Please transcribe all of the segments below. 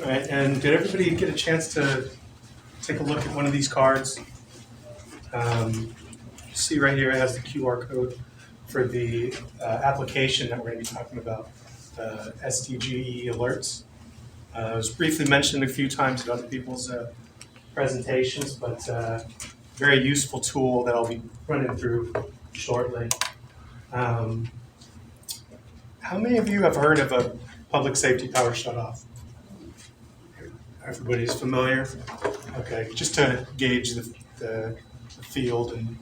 All right, and did everybody get a chance to take a look at one of these cards? You see right here, it has the QR code for the application that we're going to be talking about, SDGE alerts. It was briefly mentioned a few times in other people's presentations, but very useful tool that I'll be running through shortly. How many of you have heard of a public safety power shutoff? Everybody's familiar? Okay, just to gauge the field and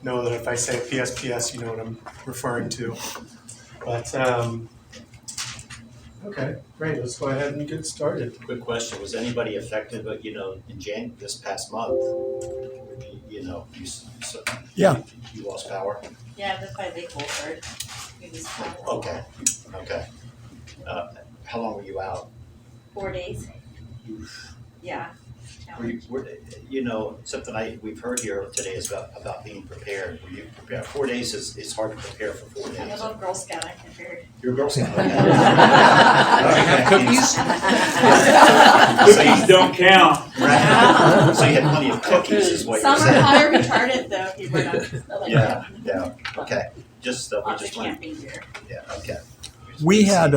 know that if I say PSPS, you know what I'm referring to. But, okay, great, let's go ahead and get started. Quick question, was anybody affected, but in this past month, Yeah. you lost power? Yeah, that's why they Wolford. Okay. How long were you out? 4 days. Yeah. Something we've heard here today is about being prepared. Were you prepared? 4 days is hard to prepare for 4 days. I'm a little Girl Scout, I'm prepared. You're a Girl Scout. Okay. Have cookies? Cookies don't count. Right. So you had plenty of cookies, is what you're Some are saying. fire retardant though, if you were not. Yeah. Okay. We Lots of just went. camping gear. Yeah. Okay. We had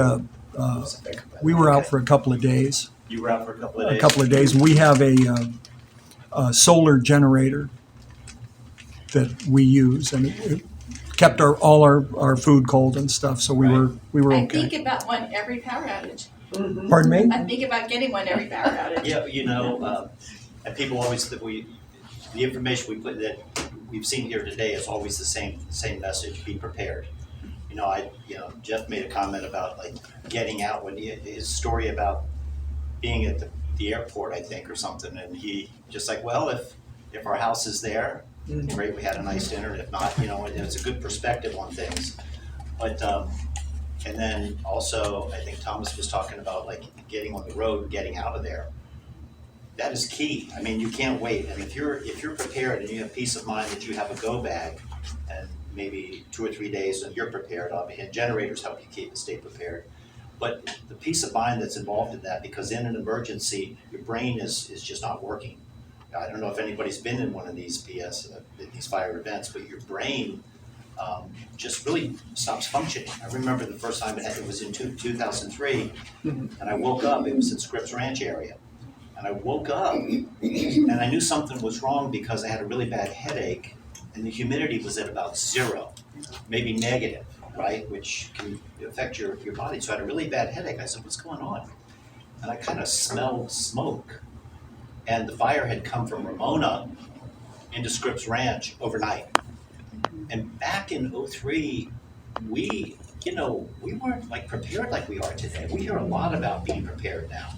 we were out for a couple of days. You were out for a couple of days. And we have a solar generator that we use, and it kept all our food cold and stuff. So we were I okay. think about one every power outage. Pardon me? I think about getting one every power outage. Yeah, and people always the information we put that we've seen here today is always the same message: be prepared. Jeff made a comment about like getting out when his story about being at the airport, I think, or something, and he just like, well, if our house is there, great, we had a nice dinner. If not, it's a good perspective on things. But and then also, I think Thomas was talking about like getting on the road, and getting out of there. That is key. I mean, you can't wait. And if you're prepared and you have peace of mind that you have a go bag, and maybe 2 or 3 days, and you're prepared. And generators help you stay prepared. But the peace of mind that's involved in that, because in an emergency, your brain is just not working. I don't know if anybody's been in one of these these fire events, but your brain just really stops functioning. I remember the first time it was in 2003, and I woke up. It was in Scripps Ranch area, and I woke up, and I knew something was wrong because I had a really bad headache, and the humidity was at about 0, maybe negative. Right, which can affect your body. So I had a really bad headache. I said, what's going on? And I kind of smelled smoke. And the fire had come from Ramona into Scripps Ranch overnight. And back in 2003, we weren't like prepared like we are today. We hear a lot about being prepared now.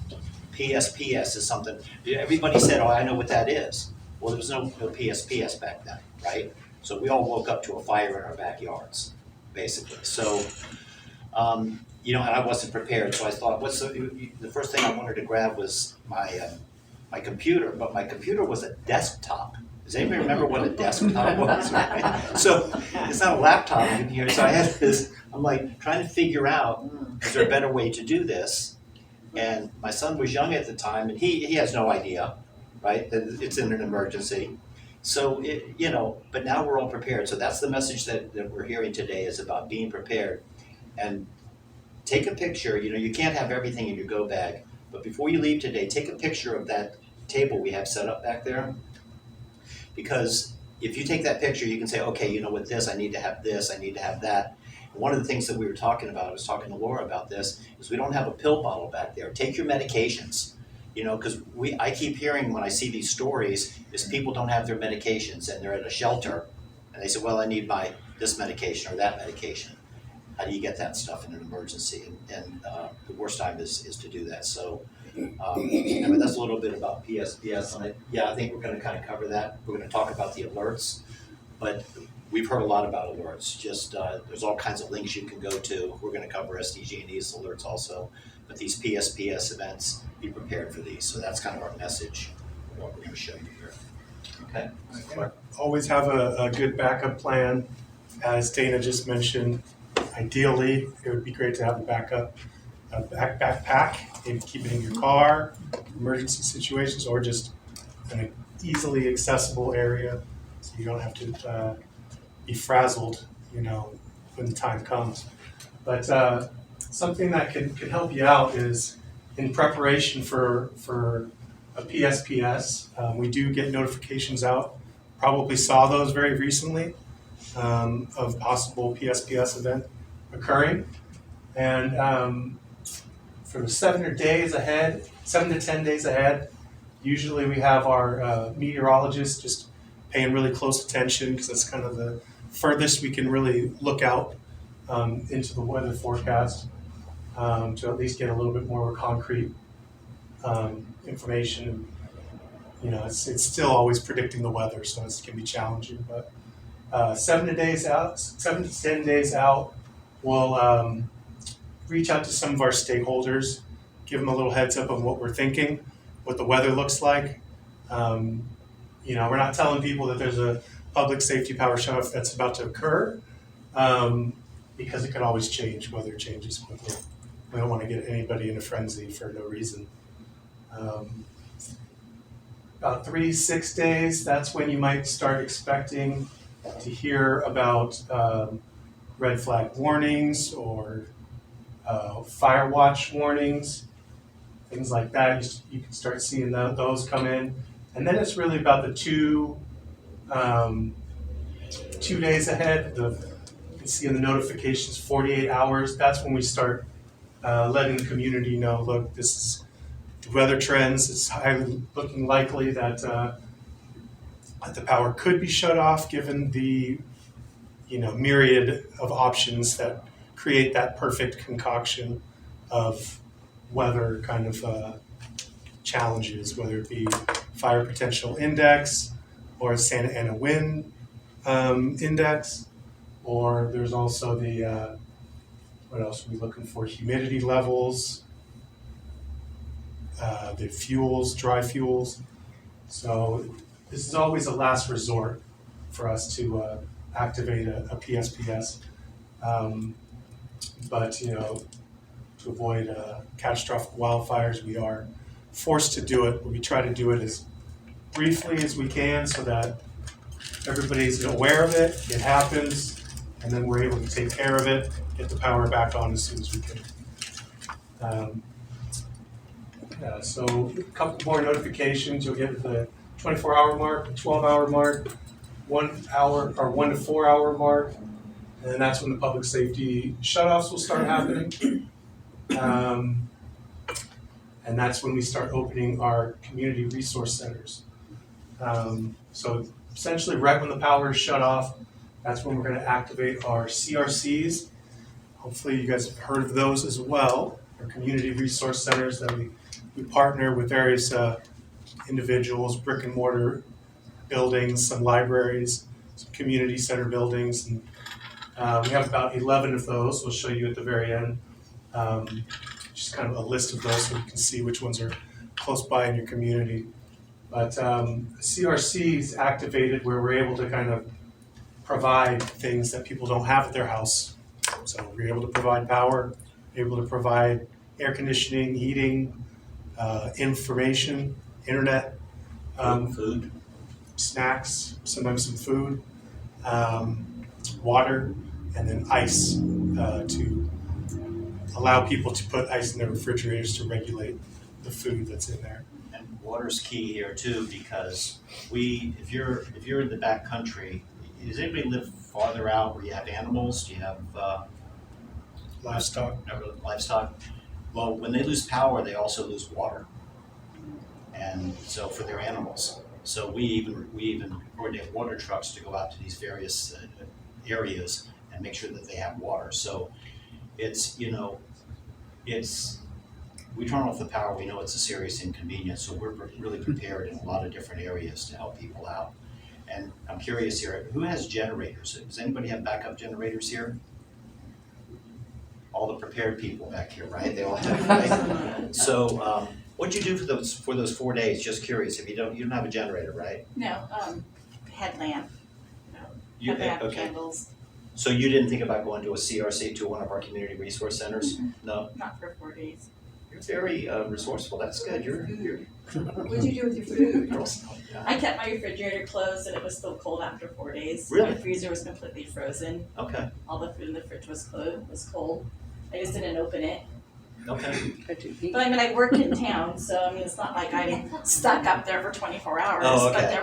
PSPS is something, everybody said, oh, I know what that is. Well, there was no PSPS back then, right? So we all woke up to a fire in our backyards, basically. So, and I wasn't prepared. So I thought, the first thing I wanted to grab was my computer, but my computer was a desktop. Does anybody remember what a desktop was? Right? So it's not a laptop in here. So I had this, I'm like trying to figure out, is there a better way to do this? And my son was young at the time, and he has no idea, right? That it's in an emergency. So, but now we're all prepared. So that's the message that we're hearing today, is about being prepared. And take a picture. You can't have everything in your go bag, but before you leave today, take a picture of that table we have set up back there. Because if you take that picture, you can say, okay, with this, I need to have this, I need to have that. And one of the things that we were talking about, I was talking to Laura about this, is we don't have a pill bottle back there. Take your medications. Because I keep hearing when I see these stories is people don't have their medications and they're at a shelter and they say, well, I need this medication or that medication. How do you get that stuff in an emergency? And the worst time is to do that. So that's a little bit about PSPS. And I think we're going to kind of cover that. We're going to talk about the alerts, but we've heard a lot about alerts. Just there's all kinds of links you can go to. We're going to cover SDGE's alerts also. But these PSPS events, be prepared for these. So that's kind of our message, what we're going to show you here. Okay. Always have a good backup plan. As Dana just mentioned, ideally, it would be great to have a backup a backpack, maybe keep it in your car, emergency situations, or just an easily accessible area, so you don't have to be frazzled, when the time comes. But something that can help you out is in preparation for a PSPS. We do get notifications out. Probably saw those very recently of possible PSPS event occurring. And for the 7 to 10 days ahead, usually we have our meteorologists just paying really close attention, because that's kind of the furthest we can really look out into the weather forecast to at least get a little bit more concrete information. It's still always predicting the weather, so it can be challenging. But 7 to 10 days out, we'll reach out to some of our stakeholders, give them a little heads up of what we're thinking, what the weather looks like. We're not telling people that there's a public safety power shutoff that's about to occur, because it could always change. Weather changes quickly. We don't want to get anybody in a frenzy for no reason. About 3-6 days, that's when you might start expecting to hear about red flag warnings or fire watch warnings, things like that. You can start seeing those come in. And then it's really about the 2 days ahead. You can see in the notifications 48 hours. That's when we start letting the community know, look, this is the weather trends. It's highly looking likely that the power could be shut off, given the myriad of options that create that perfect concoction of weather kind of challenges, whether it be fire potential index or Santa Ana wind index, or there's also the what else are we looking for? Humidity levels, the fuels, dry fuels. So this is always a last resort for us to activate a PSPS. But to avoid catastrophic wildfires, we are forced to do it. But we try to do it as briefly as we can so that everybody's aware of it. It happens, and then we're able to take care of it, get the power back on as soon as we can. So a couple more notifications. You'll get the 24-hour mark, the 12-hour mark, 1 hour or 1 to 4 hour mark, and that's when the public safety shutoffs will start happening. And that's when we start opening our community resource centers. So essentially right when the power is shut off, that's when we're going to activate our CRCs. Hopefully you guys have heard of those as well, our community resource centers that we partner with various individuals, brick and mortar buildings, some libraries, some community center buildings. And we have about 11 of those. We'll show you at the very end. Just kind of a list of those so you can see which ones are close by in your community. But CRC is activated where we're able to kind of provide things that people don't have at their house. So we're able to provide power, able to provide air conditioning, heating, information, internet, Food. snacks, sometimes some food, water, and then ice to allow people to put ice in their refrigerators to regulate the food that's in there. And water's key here too, because if you're in the back country, does anybody live farther out where you have animals? Do you have Livestock. livestock? Well, when they lose power, they also lose water, and so for their animals. So we even coordinate water trucks to go out to these various areas and make sure that they have water. So we turn off the power, we know it's a serious inconvenience, so we're really prepared in a lot of different areas to help people out. And I'm curious here, who has generators? Does anybody have backup generators here? All the prepared people back here, right? They all have, right? So what'd you do for those 4 days? Just curious, if you don't have a generator, right? No, headlamp, You headlamp okay. candles. So you didn't think about going to a CRC, to one of our community resource centers? No? Not for 4 days. You're very resourceful, that's good, you're. What'd you do with your food? Yeah. I kept my refrigerator closed and it was still cold after 4 days. Really? My freezer was completely frozen. Okay, All the food in the fridge was cold. I just didn't open it. okay. But I mean, I work in town, so I mean, it's not like I'm stuck up there for 24 hours. Oh, okay. But there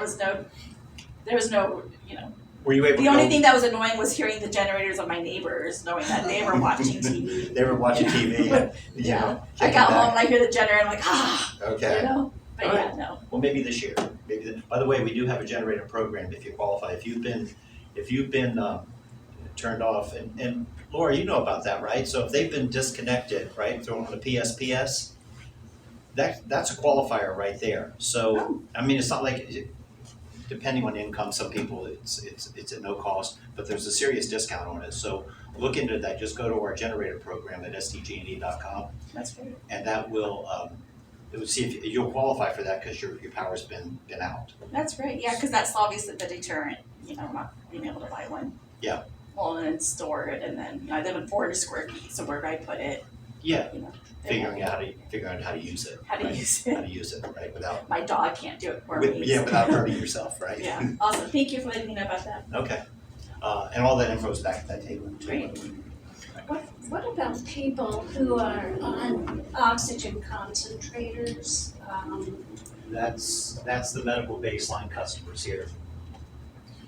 was no, Were you able to the only go- thing that was annoying was hearing the generators of my neighbors, knowing that they were watching TV. They were watching TV, Yeah. I kicking got back. home and I hear the generator, I'm like, Okay. But All yeah, no. Well, maybe this year. By the way, we do have a generator program if you qualify. If you've been turned off, and Laura, you know about that, right? So if they've been disconnected, right, thrown on the PSPS, that's a qualifier right there. So I mean, it's not like, depending on income, some people it's at no cost, but there's a serious discount on it. So look into that. Just go to our generator program at sdge.com, That's great. and that will. It would see if you'll qualify for that because your power's been out. That's great. Yeah, because that's obviously the deterrent, not being able to buy one. Yeah. Well, and then store it, and then I live in 400 square feet, so where do I put it? Yeah, They figuring out how to use it. How to right? use it. How to use it, right? Without My dog can't do it for me. without hurting yourself, right? Yeah, awesome. Thank you for letting me know about that. Okay. And all that info is back at that table too. Great. What about people who are on oxygen concentrators? That's the medical baseline customers here.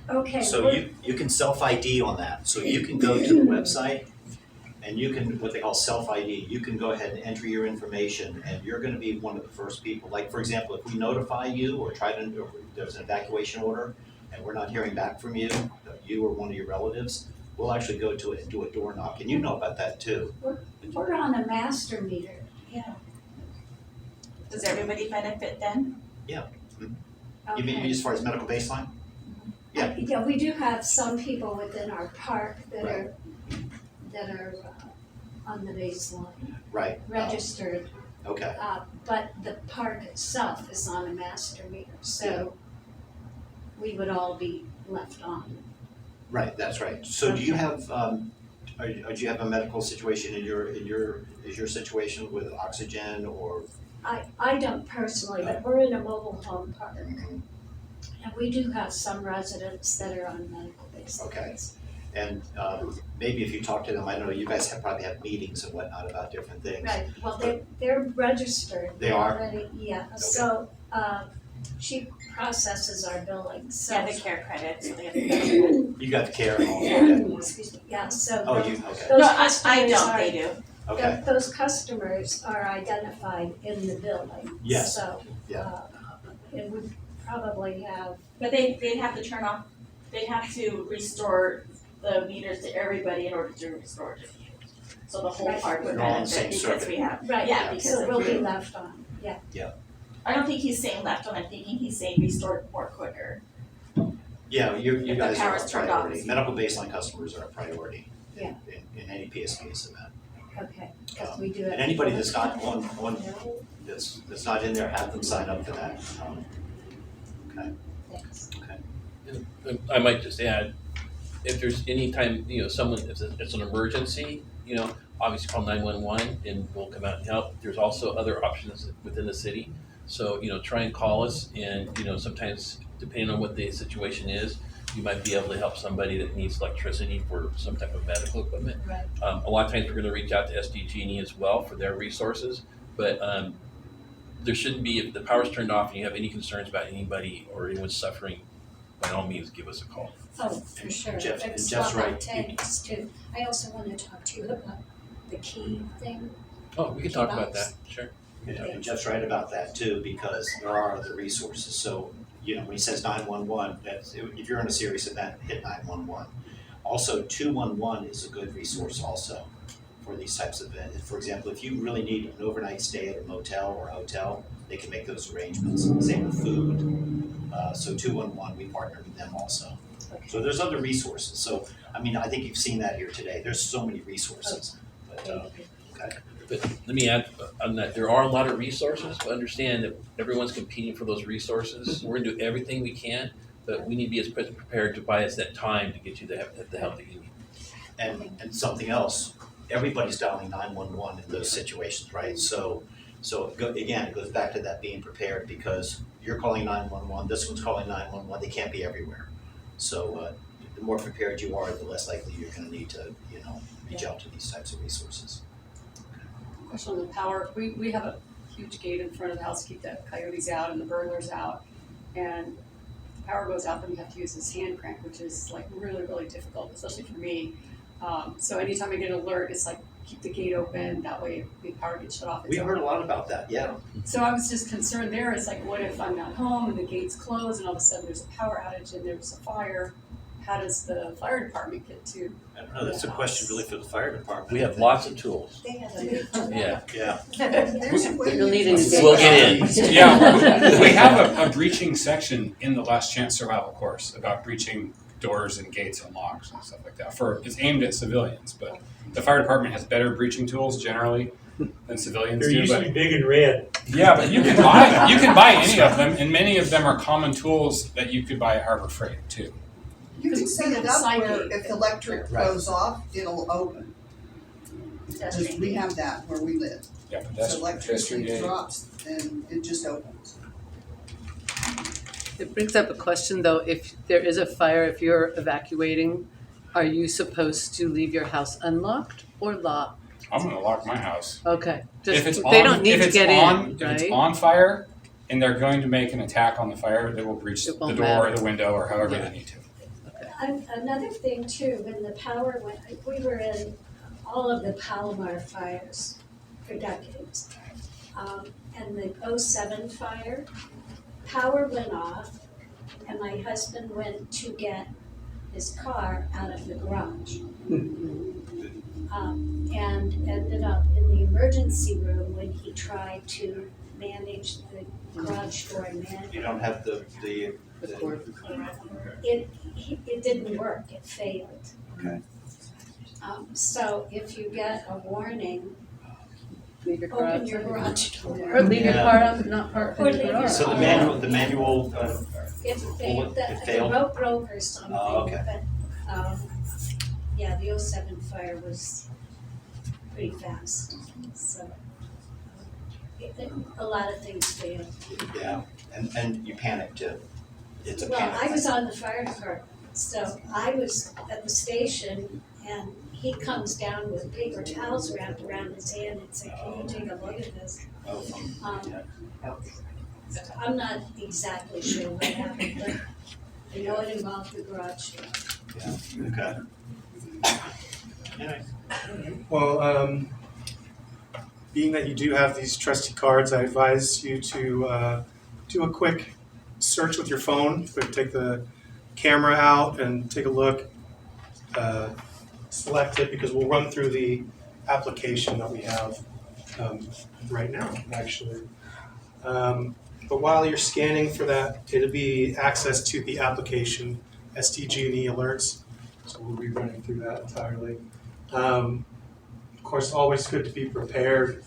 Okay, So you can self-ID on that. So you can go to the website and you can, what they call self-ID, you can go ahead and enter your information and you're gonna be one of the first people. Like, for example, if we notify you or there's an evacuation order and we're not hearing back from you, you or one of your relatives, we'll actually go to it and do a door knock. And you know about that too. we're on a master meter. Yeah. Does everybody benefit then? You mean Okay. as far as medical baseline? Yeah. Yeah, we do have some people within our park that Right. are on the baseline, Right. registered. Okay. But the park itself is on a master meter, so we would all be left on. Right, that's right. So do you have, do you have a medical situation is your situation with oxygen or? I don't personally, but we're in a mobile home park, and we do have some residents that are on medical basis. Okay. And maybe if you talk to them, I know you guys probably have meetings and whatnot about different things. Right, well, they're registered. They are? Already, yeah, so, she processes our billing, so. Yeah, the care credits. So they have to go. You got the care and all that. Excuse me, yeah, so. Oh, those- you, okay, Those No, I customers don't, are- they do. okay, Those customers are identified in the billing. Yes, So, yeah. it would probably have, But they'd have to turn off, they'd have to restore the meters to everybody in order to restore it to you. So the whole Right. park would They're all on the benefit same because circuit. we have, right, yeah, because so of we'll be you. left on, yeah. I don't think he's saying left on, I'm thinking he's saying restored more quicker. Yeah, you If the guys are a power's turned off. priority. Medical baseline customers are a priority Yeah. in any PSPS event. Okay, because we do it. And anybody that's not on, that's not in there, have them sign up for that. Okay, Thanks. I might just add, if there's any time, someone, if it's an emergency, obviously call 911 and we'll come out and help. There's also other options within the city. So, try and call us and, sometimes depending on what the situation is, you might be able to help somebody that needs electricity for some type of medical equipment. Right. A lot of times we're gonna reach out to SDGE as well for their resources, but there shouldn't be, if the power's turned off and you have any concerns about anybody or anyone suffering, by all means, give us a call. Oh, for sure. Jeff- That's and Jeff's what right. it takes too. I also want to talk to you about the key thing. Oh, we can talk about that, sure. and Jeff's right about that too, because there are other resources. So, when he says 911, that's, if you're in a serious event, hit 911. Also, 211 is a good resource also for these types of events. For example, if you really need an overnight stay at a motel or hotel, they can make those arrangements. Same with food. So 211, we partner with them also. So there's other resources. So, I think you've seen that here today. There's so many resources. But, Thank you. okay. But let me add on that, there are a lot of resources, but understand that everyone's competing for those resources. We're gonna do everything we can, but we need to be as prepared to buy us that time to get you the help that you need. and something else, everybody's dialing 911 in those situations, right? So again, it goes back to that being prepared, because you're calling 911, this one's calling 911, they can't be everywhere. So the more prepared you are, the less likely you're gonna need to, reach out to these types of resources. Question on the power, we have a huge gate in front of the house to keep the coyotes out and the burglars out. And if the power goes out, then we have to use this hand crank, which is like really, really difficult, especially for me. So anytime I get an alert, it's like, keep the gate open, that way if the power gets shut off. We heard a lot about that, yeah. So I was just concerned there, it's like, what if I'm not home and the gate's closed and all of a sudden there's a power outage and there's a fire? How does the fire department get to? I don't know, that's a question really for the fire department. We have lots of tools. They have a Yeah. Yeah. You'll need any We'll get in. Yeah, we have a breaching section in the last chance survival course about breaching doors and gates and locks and stuff like that. It's aimed at civilians, but the fire department has better breaching tools generally than civilians They're do. usually big and red. Yeah, but you can buy any of them, and many of them are common tools that you could buy at Harbor Freight too. You can set it up where if the electric Right. goes off, it'll open. Just, we have that where we live. Yeah, but So that's electricity pedestrian. drops and it just opens. It brings up a question though, if there is a fire, if you're evacuating, are you supposed to leave your house unlocked or locked? I'm gonna lock my house. Okay, If it's just, on, they don't need if to it's get on, in, if it's right? on fire and they're going to make an attack on the fire, they will breach It the won't door or matter. the window or however Yeah. they need to. Another thing too, when the power went, we were in all of the Palomar fires for decades. And the '07 fire, power went off and my husband went to get his car out of the garage. And ended up in the emergency room when he tried to manage the garage door manual. You don't have the The cord. It didn't work, it failed. Okay. So if you get a warning, Leave your car open your outside. garage door. Or leave your Yeah. car out, not parked in Or the leave your garage. So the manual, It failed, It failed? the rope broke or something, Oh, okay. but, yeah, the '07 fire was pretty fast, so. A lot of things failed. yeah, and you panic too. It's a Well, panic. I was on the fire department, so I was at the station and he comes down with paper towels wrapped around his hand and said, "Can you take a look at this?" Oh, Um, I'm not exactly sure what happened, but I know it involved the garage door. okay. Anyway, Well, being that you do have these trusty cards, I advise you to do a quick search with your phone. Take the camera out and take a look. Select it because we'll run through the application that we have right now, actually. But while you're scanning for that, it'll be access to the application, SDGE alerts. So we'll be running through that entirely. Of course, always good to be prepared.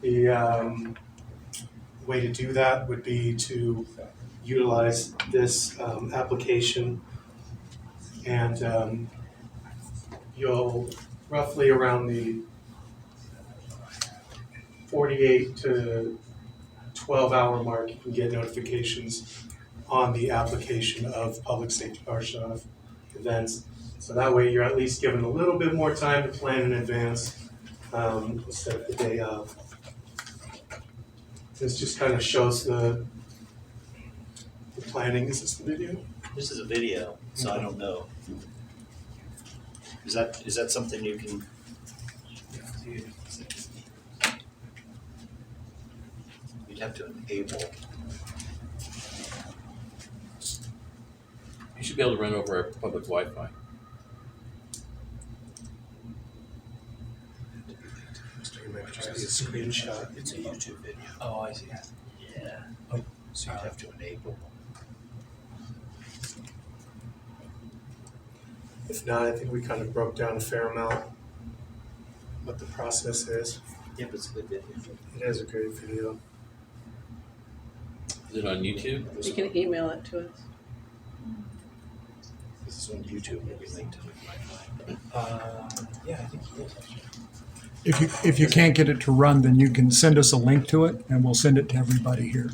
The way to do that would be to utilize this application, and you'll roughly around the 48 to 12-hour mark, you can get notifications on the application of public safety car shut-off events. So that way you're at least given a little bit more time to plan in advance instead of the day of. This just kind of shows the planning. Is this the video? this is a video, so I don't know. Is that something you can? You'd have to enable. You should be able to run over our public Wi-Fi. Just be a screenshot. It's a YouTube video. Oh, I see. Yeah. So you'd have to enable. If not, I think we kind of broke down a fair amount what the process is. Yeah, but it's a good video. It is a great video. Is it on YouTube? You can email it to us. This is on YouTube, maybe linked to it. Yeah, I think he is actually. If you can't get it to run, then you can send us a link to it, and we'll send it to everybody here,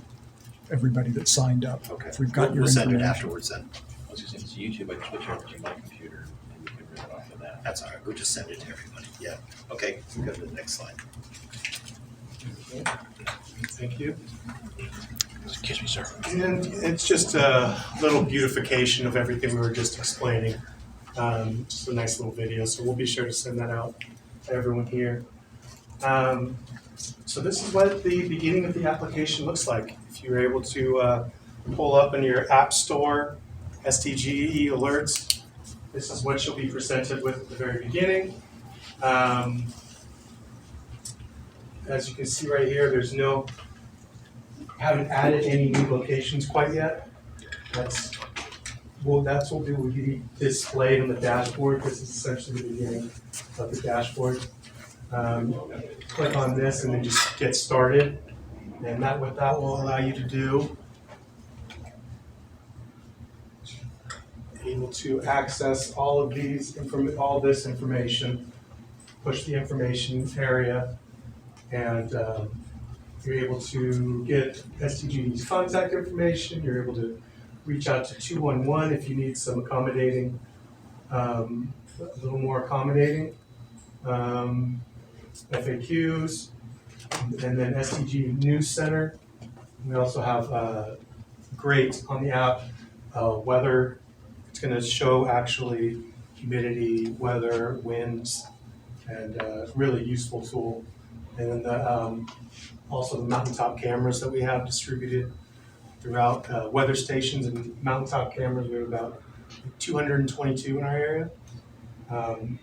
everybody that signed up. Okay. If we've got your We'll send it information. afterwards then. I was just saying, it's YouTube, I can switch over to my computer and we can read it off of that. That's all right. We'll just send it to everybody. Yeah. Okay, we'll go to the next slide. Thank you. Excuse me, sir. And it's just a little beautification of everything we were just explaining. Just a nice little video, so we'll be sure to send that out to everyone here. So this is what the beginning of the application looks like. If you're able to pull up in your app store, SDGE alerts, this is what you'll be presented with at the very beginning. As you can see right here, haven't added any new locations quite yet. That's what will be displayed on the dashboard. This is essentially the beginning of the dashboard. Click on this and then just get started. And what that will allow you to do, able to access all this information, push the information area, and you're able to get SDGE's contact information. You're able to reach out to 211 if you need some accommodating, a little more accommodating. FAQs, and then SDG News Center. We also have great on the app weather. It's going to show actually humidity, weather, winds, and really useful tool. And then also the mountaintop cameras that we have distributed throughout weather stations and mountaintop cameras. We have about 222 in our area. Can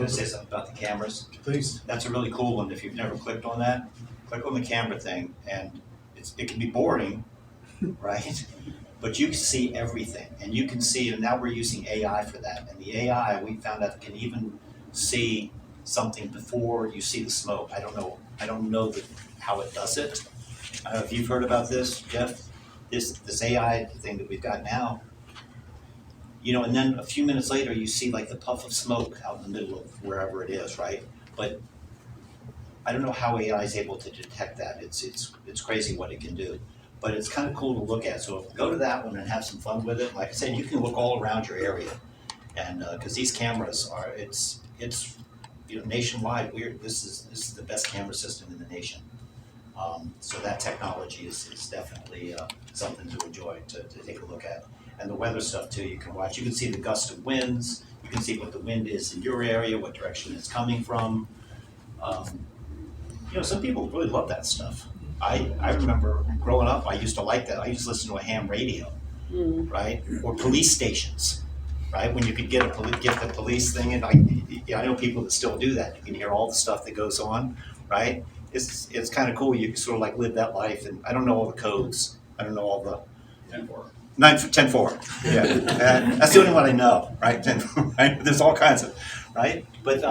I say something about the cameras? Please. That's a really cool one. If you've never clicked on that, click on the camera thing, and it can be boring, right? But you can see everything, and you can see, and now we're using AI for that. And the AI, we found out, can even see something before you see the smoke. I don't know how it does it. I don't know if you've heard about this, Jeff. This AI thing that we've got now. And then a few minutes later, you see like the puff of smoke out in the middle of wherever it is, right? But I don't know how AI is able to detect that. It's crazy what it can do, but it's kind of cool to look at. So go to that one and have some fun with it. Like I said, you can look all around your area, and because these cameras are, it's nationwide. This is the best camera system in the nation. So that technology is definitely something to enjoy to take a look at. And the weather stuff too, you can watch. You can see the gust of winds. You can see what the wind is in your area, what direction it's coming from. Some people really love that stuff. I remember growing up, I used to like that. I used to listen to a ham radio, right? Or police stations, right? When you could get the police thing, and I know people that still do that. You can hear all the stuff that goes on, right? It's kind of cool. You can sort of like live that life, and I don't know all the codes. I don't know all the 10-4. Yeah, that's the only one I know, right? 10-4, right? There's all kinds of, right? But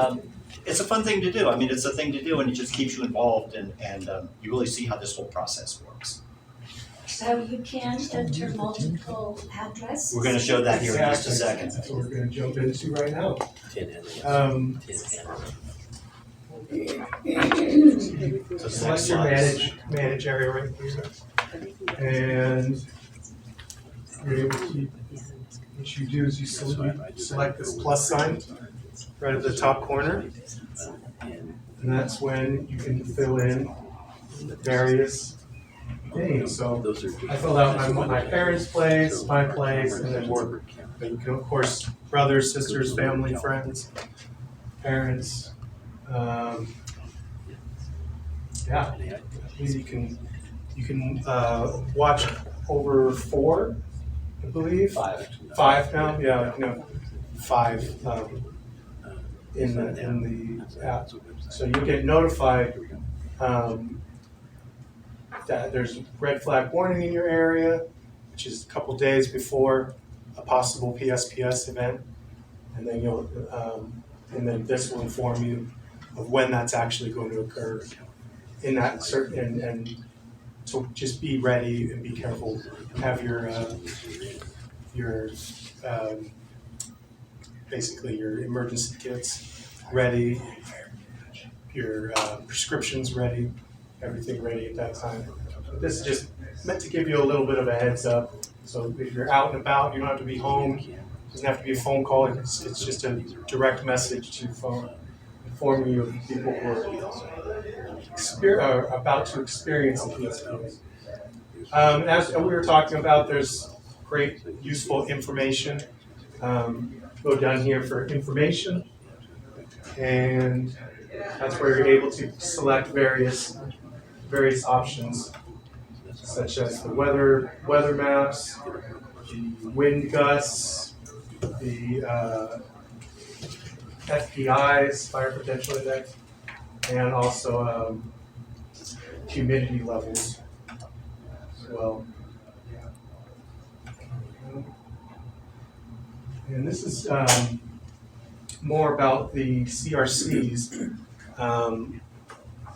it's a fun thing to do. I mean, it's a thing to do, and it just keeps you involved, and you really see how this whole process works. So you can enter multiple addresses? We're going to show that here in just a second. That's what we're going to jump into right now. So Select your manage area right here, and you're able to, what you do is you select this plus sign right at the top corner, and that's when you can fill in various things. So I filled out my parents' place, my place, and then work. But you can, of course, brothers, sisters, family, friends, parents. You can watch over 4, I believe. 5 now. Yeah, five in the app. So you get notified that there's red flag warning in your area, which is a couple days before a possible PSPS event, and then and then this will inform you of when that's actually going to occur in that certain, and so just be ready and be careful. Have your basically your emergency kits ready, your prescriptions ready, everything ready at that time. This is just meant to give you a little bit of a heads up. So if you're out and about, you don't have to be home. It doesn't have to be a phone call. It's just a direct message to phone, informing you of people who are about to experience the PSPS. As we were talking about, there's great useful information. Go down here for information, and that's where you're able to select various options, such as the weather maps, the wind gusts, the FPIs, fire potential index, and also humidity levels as well. And this is more about the CRCs.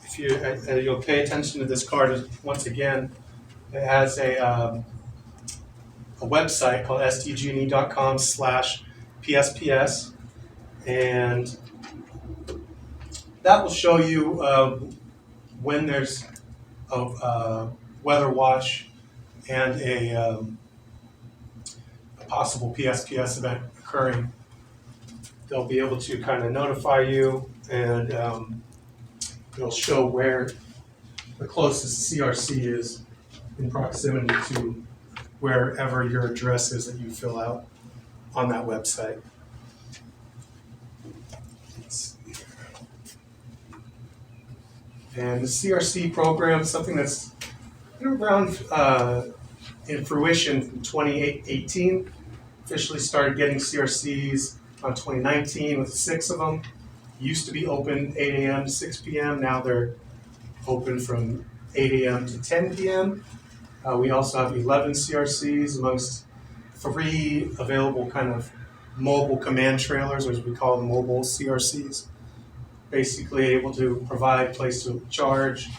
If you'll pay attention to this card, once again, it has a website called sdge.com/PSPS, and that will show you when there's a weather watch and a possible PSPS event occurring. They'll be able to kind of notify you, and it'll show where the closest CRC is in proximity to wherever your address is that you fill out on that website. And the CRC program is something that's been around in fruition from 2018. Officially started getting CRCs on 2019 with 6 of them. Used to be open 8 a.m. to 6 p.m. Now they're open from 8 a.m. to 10 p.m. We also have 11 CRCs amongst 3 available kind of mobile command trailers, or as we call them, mobile CRCs. Basically able to provide place to charge,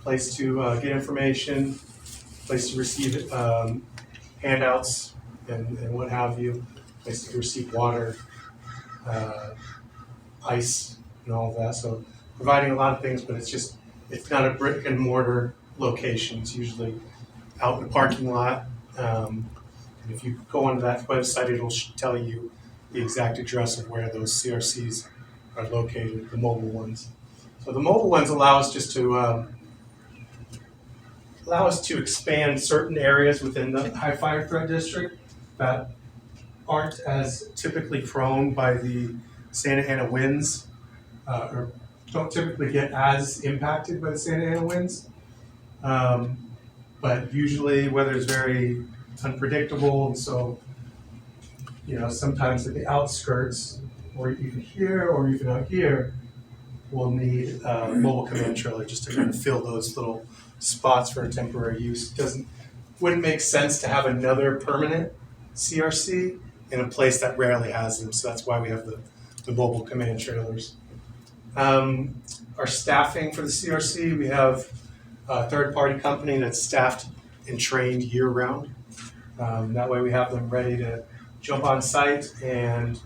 place to get information, place to receive handouts and what have you, place to receive water, ice, and all of that. So providing a lot of things, but it's not a brick and mortar location. It's usually out in the parking lot. And if you go onto that website, it'll tell you the exact address of where those CRCs are located, the mobile ones. So the mobile ones allow us to expand certain areas within the high fire threat district that aren't as typically prone by the Santa Ana winds, or don't typically get as impacted by the Santa Ana winds. But usually weather is very unpredictable, and so sometimes at the outskirts, or even here or even out here, we'll need a mobile command trailer just to kind of fill those little spots for temporary use. Wouldn't make sense to have another permanent CRC in a place that rarely has them, so that's why we have the mobile command trailers. Our staffing for the CRC, we have a third-party company that's staffed and trained year-round. That way we have them ready to jump on site and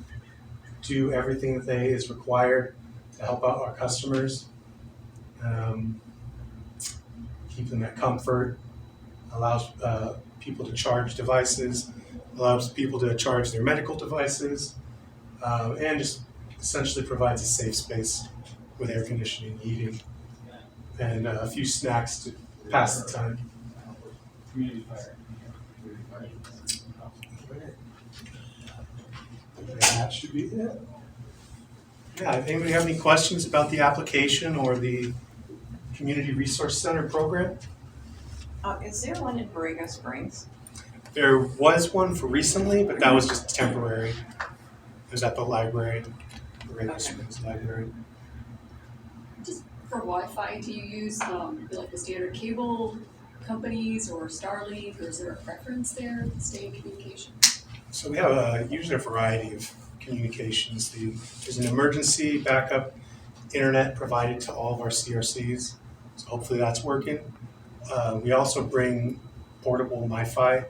do everything that is required to help out our customers. Keep them at comfort, allows people to charge devices, allows people to charge their medical devices, and just essentially provides a safe space with air conditioning, heating, and a few snacks to pass the time. That should be it. Yeah, anybody have any questions about the application or the Community Resource Center program? Is there one in Borrego Springs? There was one for recently, but that was just temporary. It was at the library, the Borrego Springs Library. Just for Wi-Fi, do you use like the standard cable companies or Starlink, or is there a preference there to stay in communication? So we have usually a variety of communications. There's an emergency backup internet provided to all of our CRCs, so hopefully that's working. We also bring portable Wi-Fi,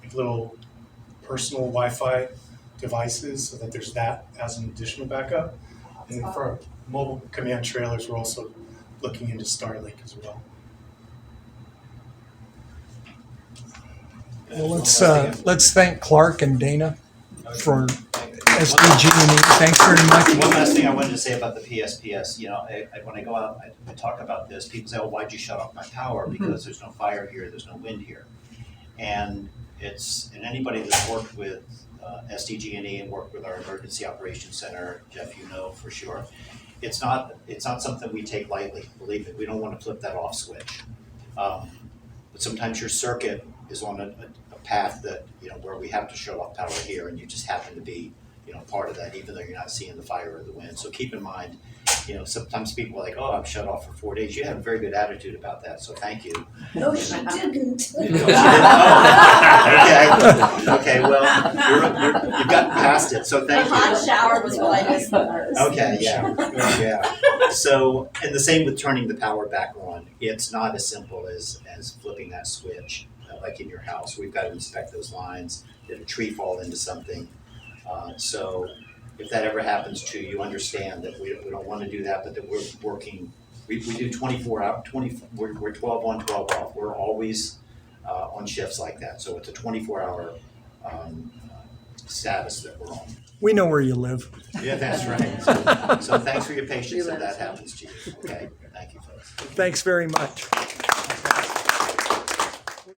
like little personal Wi-Fi devices so that there's that as an additional backup. And then for our mobile command trailers, we're also looking into Starlink as well. Well, let's thank Clark and Dana for SDGE. Thanks very much. One last thing I wanted to say about the PSPS, when I go out, I talk about this, people say, oh, why'd you shut off my power? Because there's no fire here, there's no wind here. And anybody that's worked with SDGE and worked with our emergency operations center, Jeff, you know for sure, it's not something we take lightly, believe me. We don't want to flip that off switch. But sometimes your circuit is on a path that, where we have to shut off power here, and you just happen to be, part of that, even though you're not seeing the fire or the wind. So keep in mind, sometimes people are like, oh, I'm shut off for 4 days. You have a very good attitude about that, so thank you. No, she didn't. Okay, well, you've gotten past it, so The thank you. hot shower was what I missed the most. Okay, yeah. So, and the same with turning the power back on. It's not as simple as flipping that switch, like in your house. We've got to inspect those lines. Did a tree fall into something? So if that ever happens to you, understand that we don't want to do that, but that we're working, we do 24 hour, we're 12 on, 12 off. We're always on shifts like that. So it's a 24-hour status that we're on. We know where you live. Yeah, that's right. So thanks for your patience if that happens to you. Okay, thank you, folks. Thanks very much.